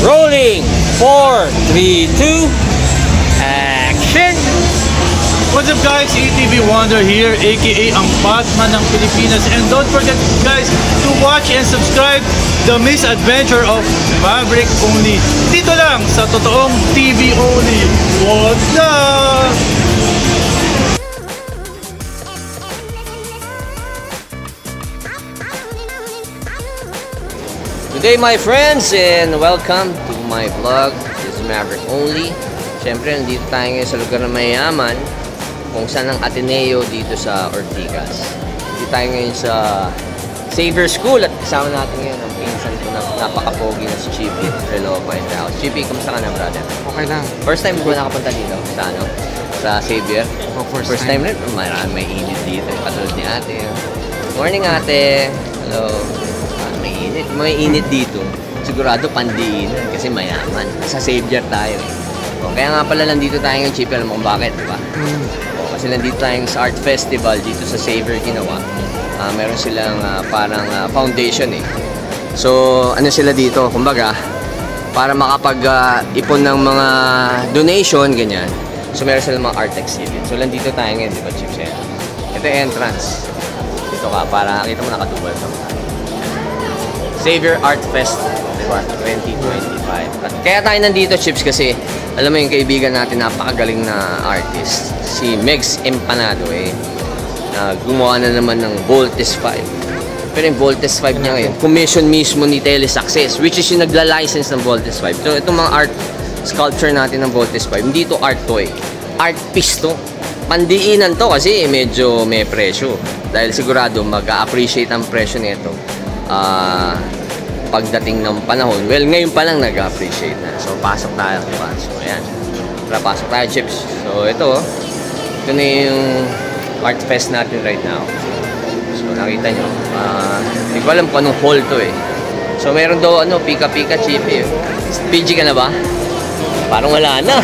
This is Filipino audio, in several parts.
Rolling. 4, 3, 2. Action. What's up guys, ATV Wonder here, aka ang Batman ng Pilipinas, and don't forget guys to watch and subscribe The Misadventure of Maverick Only, dito lang sa totoong TV only. What's up? Good day my friends and welcome to my vlog. This is Maverick Only. Siyempre nandito tayo ngayon sa lugar na mayaman, kung saan ang Ateneo dito sa Ortigas. Dito tayo ngayon sa Xavier School at kasama natin ngayon ang pinsan ko na napaka-pogi na si Chippy Relopa in the house. Chippy, kamusta ka na brother? Okay lang. First time mo ba nakapunta dito sa ano? Sa Xavier? Oh, First time rin? Marami may init dito. Katulad ni ate. Morning ate. Hello. May init. May init dito. Sigurado pandiin kasi mayaman. Sa Xavier tayo. O, kaya nga pala nandito tayo ngayon, Chippy. Alam mo kung bakit, diba? Kasi nandito tayong sa art festival dito sa Xavier ginawa. Meron silang parang foundation eh. So ano sila dito, kumbaga para makapag-ipon ng mga donation ganyan. So meron silang mga art exhibit. So nandito tayo ngayon, di ba Chips? Ito yung entrance. Dito ka para kita mo nakatubal ito. Xavier Art Fest, di ba? 2025. At kaya tayo nandito Chips kasi alam mo yung kaibigan natin, napakagaling na artist, si Megs Empanado eh. Gumawa na naman ng Voltes 5. Pero yung Voltes 5 niya ngayon, commission mismo ni Telesuccess, which is yung nagla-license ng Voltes 5. So itong mga art sculpture natin ng Voltes 5, hindi to art toy. Art piece to. Pandiinan to kasi medyo may presyo. Dahil sigurado mag-a-appreciate ang presyo nito. Pagdating ng panahon, well, ngayon pa lang nag-appreciate na. So, pasok tayo. So, ayan. Tara, pasok tayo, Chips. So, ito na yung art fest natin right now. So, nakita nyo. Hindi ko alam kung anong hall to eh. So, meron daw, pika-pika, Chippy. PG ka na ba? Parang wala na.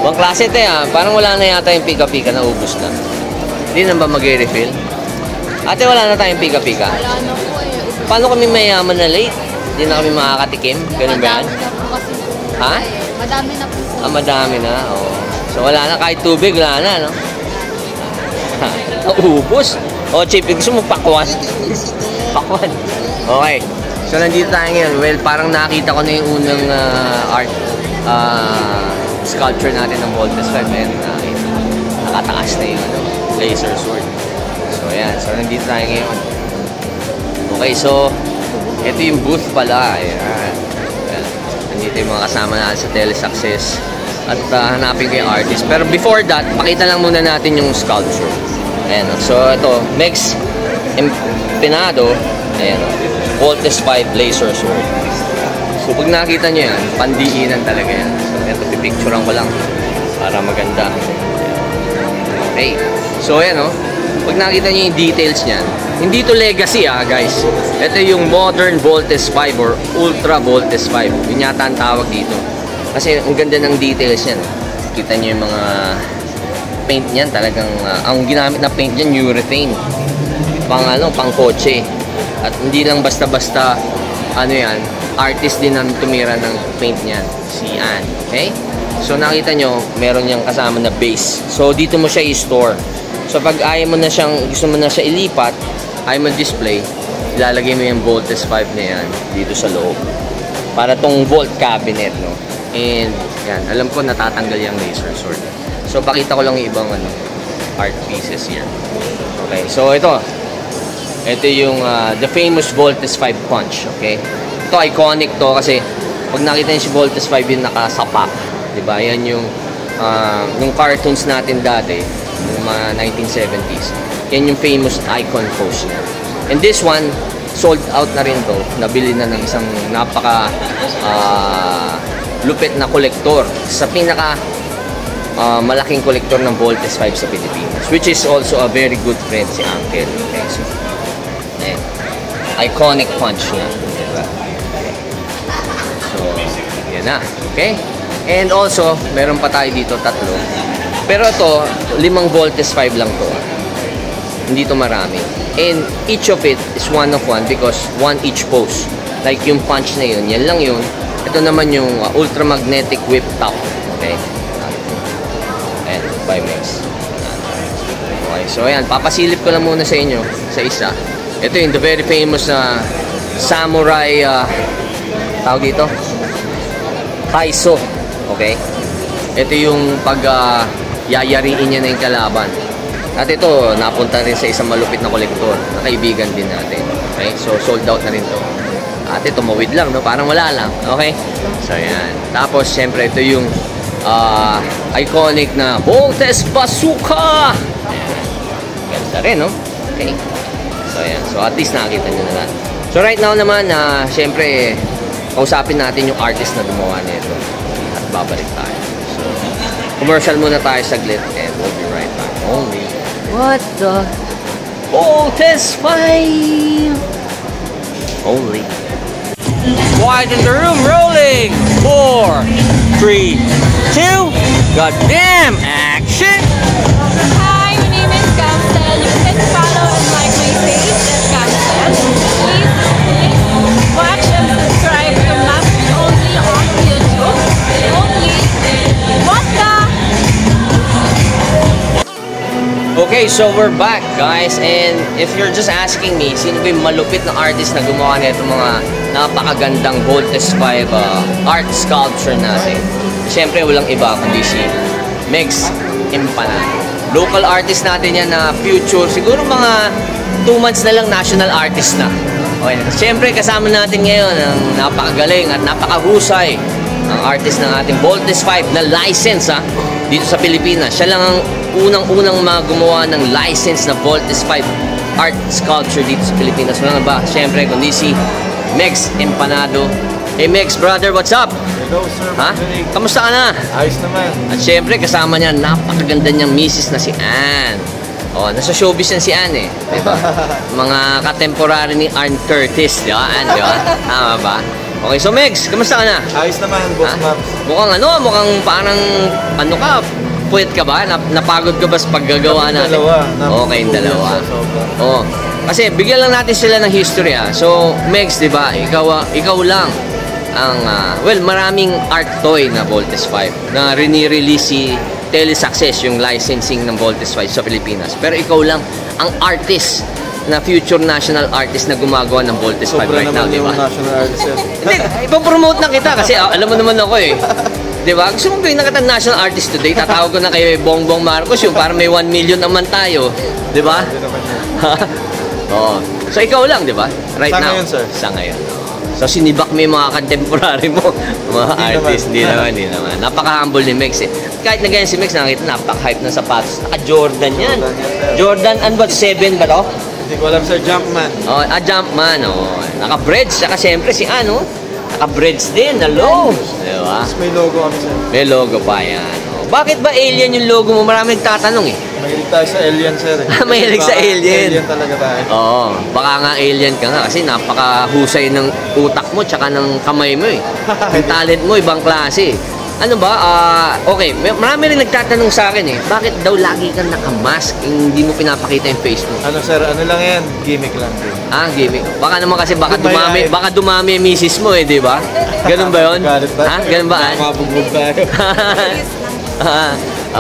Ibang klase ito parang wala na yata yung pika-pika, naubos na. Hindi na ba mag-refill? Ate, wala na tayong pika-pika. Wala na po eh. Paano kami mayaman na late? Hindi na kami makakatikim? Ganun ba yan? Madami na po kasi. Ha? Madami na po. Madami na. Oh. So wala na, kahit tubig, wala na, no? Naubos. O, Chip, gusto mo pakwan? Pakwan. Okay. So nandito tayo ngayon. Well, parang nakita ko na yung unang art sculpture natin ng Voltes 5. And nakatakas na yung laser sword. So, ayan. So, nandito tayo ngayon. Okay, so ito yung booth pala. Ayan. Well, nandito yung mga kasama natin sa Telesuccess. At hanapin ko yung artist. Pero before that, pakita lang muna natin yung sculpture. Ayan. So, ito. Megs Empanado. Ayan. Voltes 5 laser sword. So, pag nakita nyo yan, pandiinan talaga yan. So, ito, pipicturean ko lang para maganda. Okay. So, ayan, pag nakita nyo yung details niyan, hindi to legacy guys. Ito yung modern Voltes 5 or Ultra Voltes 5. Yun yata ang tawag dito. Kasi ang ganda ng details niyan. Kita nyo yung mga paint niyan. Talagang, ang ginamit na paint niyan, urethane. Pang kotse. At hindi lang basta-basta, yan, artist din ang tumira ng paint niyan. Si Ann. Okay? So nakita nyo, meron niyang kasama na base. So dito mo siya i-store. So pag ayaw mo na gusto mo na siya ilipat, ayaw mo display, ilalagay mo yung Voltes 5 na yan dito sa loob. Para tong Volt cabinet, no? And yan, alam ko natatanggal yung laser sword. So pakita ko lang yung ibang art pieces here. Okay, so ito yung the famous Voltes 5 punch, okay? Ito iconic to kasi pag nakita niyo si Voltes 5 yung nakasapa, diba? Yan yung cartoons natin dati, yung mga 1970s. Yan yung famous icon pose niya. And this one, sold out na rin to. Nabili na ng isang napaka lupit na kolektor. Sa pinaka malaking kolektor ng Voltes 5 sa Pilipinas. Which is also a very good friend, si Uncle. Okay, so, ayan. Iconic punch niya. Diba? Okay. So, yan na. Okay? And also, meron pa tayo dito, 3. Pero ito, 5 Voltes 5 lang to. Hindi to marami. And each of it is one of one because one each pose. Like yung punch na yun, yan lang yun. Ito naman yung ultra magnetic whip top. Okay. Ayan, by Megs. Okay, so ayan, papasilip ko lang muna sa inyo sa isa. Ito yung the very famous na samurai tawag dito Taiso. Okay. Ito yung pag yayariin niya na yung kalaban. At ito, napunta rin sa isang malupit na kolektor na kaibigan din natin. Okay? So, sold out na rin to. At ito, mawid lang, no? Parang wala lang. Okay? So, ayan. Tapos, syempre, ito yung iconic na Voltes Bazooka! Ganda rin, no? Okay. So, ayan. So, at least nakakita nyo na lang. So, right now naman, syempre, kausapin natin yung artist na gumawa nito. At babalik tayo. So, commercial muna tayo saglit and we'll be right back. Only what the Voltes 5 only. Quiet in the room, rolling 4 3 2 goddamn action. Hi, my name is Camsel. You can follow and like my page at Camsel. Please watch and subscribe to Maps Only on YouTube. Only what the? Okay, so we're back, guys, and if you're just asking me, sino ba yung malupit na artist na gumawa nito mga napakagandang Voltes 5 art sculpture natin? Siyempre, walang iba kundi si Megs Empanado. Local artist natin yan na future, siguro mga 2 months na lang national artist na. Okay, siyempre, kasama natin ngayon ang napakagaling at napakahusay ang artist ng ating Voltes 5 na license dito sa Pilipinas. Siya lang ang unang-unang mga gumawa ng license na Voltes 5 art sculpture dito sa Pilipinas. Wala na ba? Siyempre, kundi si Megs Empanado. Hey Megs, brother, what's up? Hello, sir. Ha? Kamusta ka na? Ayos naman. At siyempre, kasama niya, napakaganda niyang misis na si Ann. Oh, nasa showbiz yan si Ann eh. Diba? Mga katemporary ni Ann Curtis, di ba? Ann, di ba? Tama ba? Okay, so Megs, kamusta ka na? Ayos naman, Boss Maps. Mukhang parang, ano ka, puyat ka ba? Napagod ka ba sa paggagawa natin? Okay, yung dalawa. Oo. Kasi bigyan lang natin sila ng history So, Megs, di ba? Ikaw lang ang, maraming art toy na Voltes 5 na rini-release si Telesuccess, yung licensing ng Voltes 5 sa Pilipinas. Pero ikaw lang ang artist na future national artist na gumagawa ng Voltes 5 right now, di ba? National artist. Hindi, ipapromote na kita kasi alam mo naman ako eh. Di ba? Gusto mong gawin na kita national artist today, tatawag ko na kayo Bongbong Marcos yung para may 1 million naman tayo. Di ba? Oo. So ikaw lang, di ba? Right now. Sa ngayon, sir. Sa ngayon. So sinibak mo yung mga contemporary mo, mga artist. Hindi naman. Napaka-humble ni Megs eh. Kahit na ganyan si Megs, nakakita, napaka-hype ng sapatos. Naka-Jordan yan. Jordan, ano ba? 7 ba to? Hindi ko alam, sir. Jumpman. Oh, Jumpman, oh. Naka-breads, saka siyempre si ano, naka-breads din, na low. Diba? Tapos may logo kami, sir. May logo pa yan. Oh. Bakit ba alien yung logo mo? Marami nagtatanong eh. Mahilig tayo sa alien, sir. Mahilig sa alien. Alien talaga tayo. Oo, baka nga alien ka nga kasi napakahusay ng utak mo tsaka ng kamay mo eh. Yung talent mo, ibang klase. Ano ba? Okay, marami rin nagtatanong sa akin eh. Bakit daw lagi kang nakamask? Hindi mo pinapakita yung face mo? Ano, sir? Ano lang yan? Gimmick lang din. Gimmick. Baka naman kasi baka dumami yung misis mo eh, di ba? Ganun ba yun? Ha? Ganun ba? Mabugbog tayo.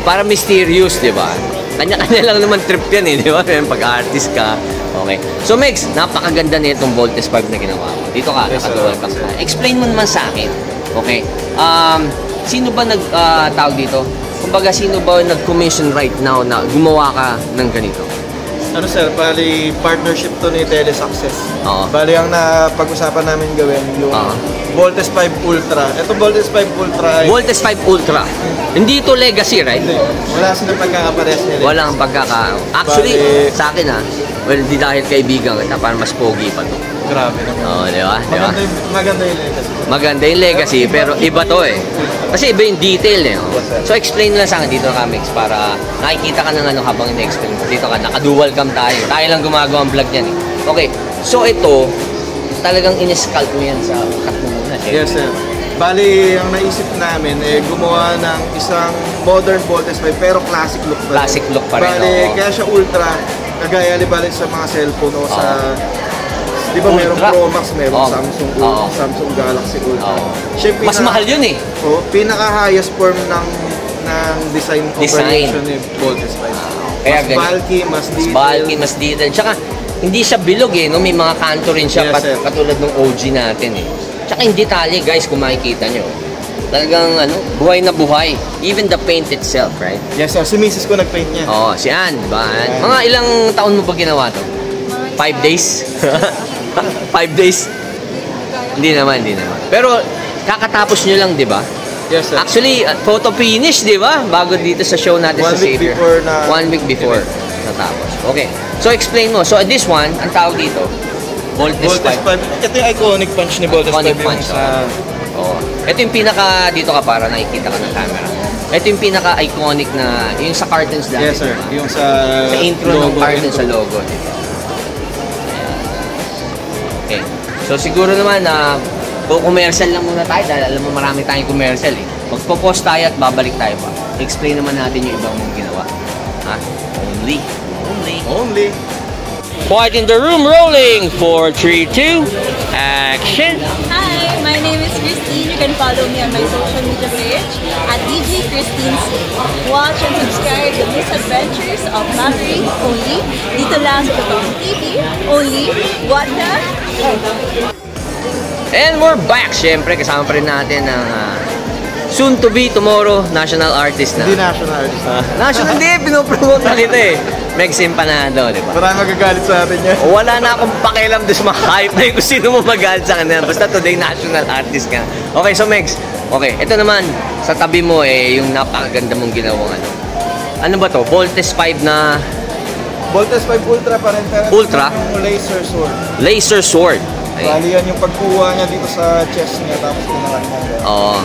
Para mysterious, di ba? Kanya-kanya lang naman trip yan eh, di ba? Pag-artist ka. Okay. So, Megs, napakaganda na itong Voltes 5 na ginawa mo. Dito ka, yes, nakagawa ka. Explain mo naman sa akin. Okay. Sino ba tawag dito? Kumbaga, sino ba nag-commission right now na gumawa ka ng ganito? Ano, sir? Bali, partnership to ni Telesuccess. Oo. Bali, ang napag-usapan namin gawin yung Voltes 5 Ultra. Ito Voltes 5 Ultra ay... Voltes 5 Ultra. Hindi ito legacy, right? Hindi. Wala silang pagkakaparehas nila. Walang Actually, sa akin well, di dahil kaibigan kita, para mas pogi pa to. Grabe naman. Oo, di ba? Maganda yung legacy. Maganda yung legacy, pero iba to eh. Kasi iba yung detail eh. So explain lang sa akin dito Mix para nakikita ka ng ano habang in-explain. Dito ka, naka-dual cam tayo. Tayo lang gumagawa ang vlog niyan eh. Okay, so ito, talagang in-sculpt mo yan sa cut mo muna. Yes, sir. Bali, ang naisip namin, gumawa ng isang modern Voltes 5 pero classic look pa rin. Classic look pa rin. Bali, kaya siya ultra, kagaya bali sa mga cellphone o sa Di ba merong Ultra. Pro Max, merong Oo. Samsung Oo. Samsung Galaxy Ultra. Oo. Siya yung Mas mahal yun eh. Oh, pinaka-highest form ng design Design. operation ni Voltes 5. Kaya Mas ganun. bulky, mas Mas detailed. bulky, mas detailed. Tsaka, hindi siya bilog eh, no? May mga kanto rin siya, Yes, sir. katulad ng OG natin eh. Tsaka yung detalye, guys, kung makikita nyo. Talagang, buhay na buhay. Even the paint itself, right? Yes sir, si Mrs. ko nag-paint niya. Oo, si Ann, di ba? Ann? Mga ilang taon mo ba ginawa to? 5 days? 5 days? Hindi naman. Pero, kakatapos nyo lang, di ba? Yes sir. Actually, photo finish, di ba? Bago dito sa show natin One sa week Xavier. before na- 1 week before. Natapos. Okay. So, explain mo. So, this one, ang tawag dito, Voltes Voltes 5. 5. Ito yung iconic punch ni Voltes 5. Iconic yung punch, sa... Oo. Ito yung pinaka, dito ka para nakikita ka ng camera. Ito yung pinaka-iconic na, yung sa cartons dati. Yes sir, diba? yung sa... Sa intro ng logo, carton intro. sa logo. Diba? Okay. So siguro naman na commercial lang muna tayo dahil alam mo marami tayong commercial eh. Magpo-pause tayo at babalik tayo pa. Explain naman natin yung ibang mong ginawa. Ha? Only. Quiet in the room, rolling. 4, 3, 2, action. Hi, my name is Christine. You can follow me on my social media page at DJ Christine C. Watch and subscribe to Misadventures of Maverick only dito lang sa Totoong TV. Only what the... And we're back. Siyempre, kasama pa rin natin ang soon to be tomorrow national artist na. Hindi national artist. National, hindi. Pinopromote na kita eh. Meg Simpanado, di ba? Parang magagalit sa atin yan. Wala na akong pakialam doon sa mga hype na yun kung sino mo magalit sa kanila. Basta today, national artist ka. Okay, so Megs. Okay, ito naman, sa tabi mo eh, yung napakaganda mong ginawang ano. Ano ba to? Voltes 5 na Voltes 5 Ultra pa rin. Pero Ultra? Yung laser sword. laser sword. Ay, Bali yan yung pagkuha niya dito sa chest niya tapos pinaka niya. oo.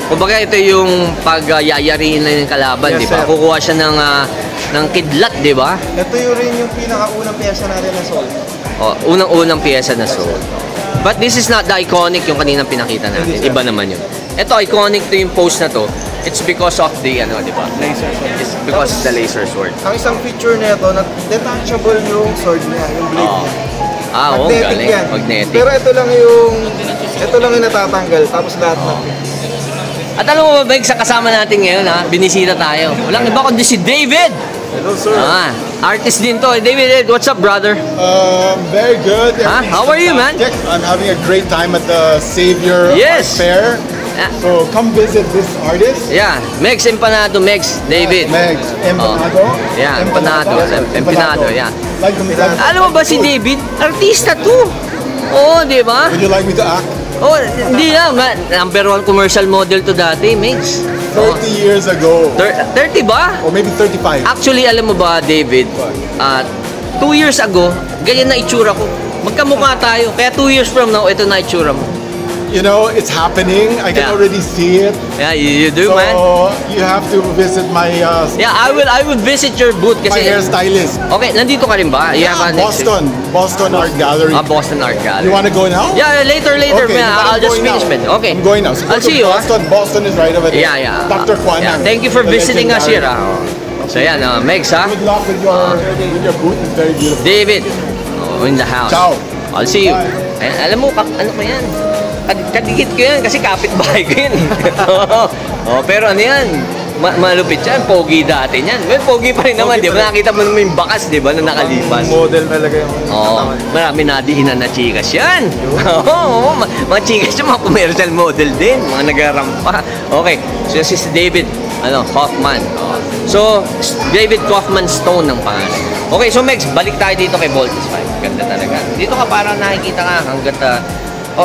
Kumbaga ito yung pagyayariin na yung kalaban, Yes, di ba? sir. Kukuha siya ng kidlat, di ba? Ito yung rin yung pinakaunang pyesa natin na sword. Oh, unang-unang piyesa na sword. But this is not the iconic yung kaninang pinakita natin. Hindi, sir. Iba naman yun. Ito, iconic to yung pose na to. It's because of the, di ba? Laser sword. It's because of the laser sword. Ang isang feature nito na detachable yung sword niya, yung blade Oo. niya. Oo, Magnetic galing. yan. Magnetic. Pero ito lang yung natatanggal tapos lahat na. At alam mo ba, Beg, sa kasama natin ngayon, ha? Binisita tayo. Walang iba kundi si David! Hello sir. Artist din to. David, what's up, brother? Very good. Huh? How are you, man? Fantastic. I'm having a great time at the Xavier Yes. Art Fair. Ah. So come visit this artist. Yeah, Megs Empanado, Megs, David. Megs Empanado. Yeah, Empanado. Empanado, yeah. Like Alam mo ba si David? Artista to. Oo, di ba? Would you like me to act? Oh, hindi na. Number 1 commercial model to dati, Megs. 30 years ago. 30 ba? Or maybe 35. Actually, alam mo ba, David, 2 years ago, ganyan na itsura ko. Magkamukha tayo. Kaya 2 years from now, ito na itsura mo. You know, it's happening. I can Yeah. already see it. Yeah, you do, So man. you have to visit my Yeah, I will visit your booth my kasi... hairstylist. Okay, nandito ka rin ba? You have an Boston Art Gallery. Boston Art Gallery. You want to go now? Yeah, later, Okay, man. but I'll I'm just going finish, now. man. Okay. I'm going now. So I'll go see to you, Boston. Boston is right over there. Yeah. Dr. Kwan. Yeah. Thank you for the visiting us here, legendary. So, yan, Megs, ha? Good luck with your booth. It's very beautiful. David, in the house. Ciao. I'll see you. Bye. Alam mo, ano ko yan? Kadikit ko yan kasi kapitbahay ko yan. Pero ano yan? Malupit yan. Pogi dati yan. Well, pogi pa rin naman, di ba? Nakita mo naman yung bakas, di ba, na nakalipas. Model talaga yung katawan. Marami nadiinan na chikas yan. Oo, mga chikas yung mga commercial model din. Mga nagarampa. Okay, so si David Kaufman. So, David Kaufman Stone ng pangalan. Okay, so Megs, balik tayo dito kay Voltes 5. Ganda talaga. Dito ka parang nakikita ka hanggat...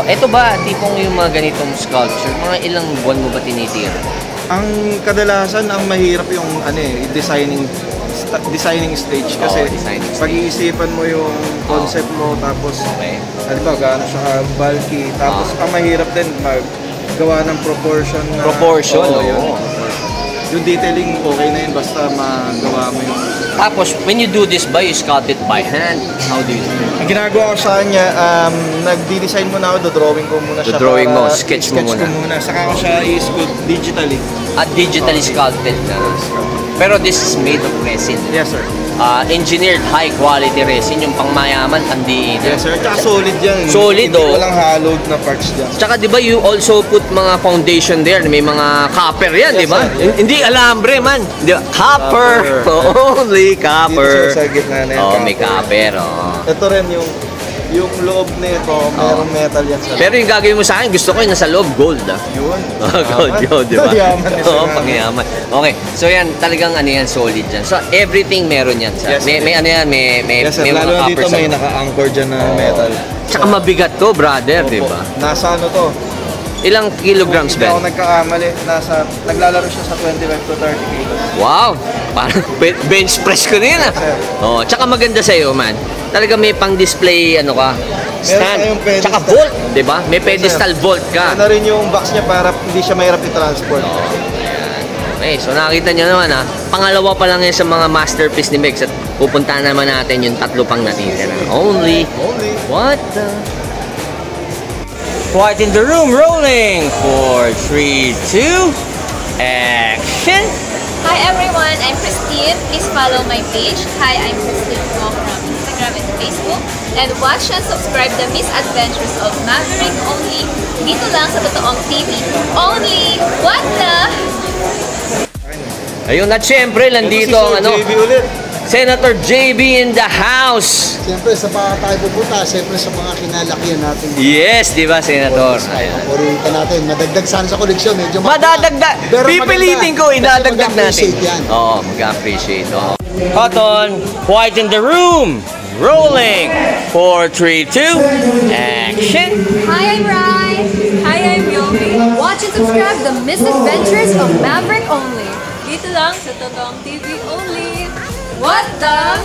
eto ba, tipong yung mga ganitong sculpture, mga ilang buwan mo ba tinitira? Ang kadalasan, ang mahirap yung designing stage kasi designing stage. pag-iisipan mo yung concept mo tapos Okay. ano ba, gaano siya bulky tapos ang mahirap din maggawa ng proportion na Proportion, Oo, oo. yun. Yung detailing okay na yun basta magawa mo yung Tapos, when you do this ba, you sculpt it by hand? How do you do it? ang ginagawa ko sa kanya, nagdi-design muna ako, drawing ko muna siya Drawing mo, para sketch mo ko muna. muna. Saka ko siya i-sculpt digitally. At digitally sculpted na. Pero this is made of resin. Yes sir. engineered high quality resin, yung pangmayaman, tandiin. Yes sir, tsaka solid yan. Solid, Hindi oh. walang hollowed na parts dyan. Tsaka di ba you also put mga foundation there, may mga copper yan, Yes, di ba? sir. Hindi alambre man. Di ba? Copper. Only Dito copper. sir, sa gitna na yan. Oh, may copper. Oh. Ito rin yung loob nito, merong metal yan sir. Pero yung gagawin mo sa akin, gusto ko yung nasa loob, gold ah. Yun. Gold, di ba? Yaman ni sir. Oo, pangyaman. Okay, so yan, talagang ano yan, solid yan. So, everything meron yan. Sir. Yes, may ano yan, may Yes sir, mga lalo na copper dito sa- may naka-anchor dyan na metal. Tsaka mabigat to, brother, di ba? Nasa ano to? Ilang kilograms, Hindi ako Ben? nagkakamali. Naglalaro siya sa 25 to 30 kilos. Wow! Parang bench press ko na yun ah. Sir. Oh, tsaka maganda sa'yo, man. Talaga may pang-display, ano ka, stand. tayong pedestal. Tsaka vault, di ba? May Yes, pedestal sir. vault ka. Ano rin yung box niya para hindi siya mahirap i-transport. Okay, so nakita nyo naman ha, pangalawa pa lang yan sa mga masterpiece ni Megs at pupuntahan naman natin yung tatlo pang natitira. Only. What the? Quiet in the room, rolling. 4, 3, 2, action. Hi everyone, I'm Christine. Please follow my page. Hi, I'm Christine Wong from Instagram and Facebook. And watch and subscribe the Misadventures of Maverick only dito lang sa Totoong TV. Only! What the? Ayun, at syempre, nandito ang ano, JB ulit. Senator JB in the house. Siyempre, sa mga tayo pupunta, siyempre sa mga kinalakihan natin. Yes, di ba, Senator? Ayun. Paborito natin. Madagdag sana sa koleksyon. Medyo Madadagdag. Pero Pipilitin ko, maganda. idadagdag Kasi natin. mag-appreciate yan. Oo, mag-appreciate. Oo. Cotton, quiet in the room. Rolling. 4, 3, 2, action. Hi, I'm Rai. Hi, I'm Yomi. Watch and subscribe the Misadventures of Maverick only. Dito lang sa Totoong TV only. What the?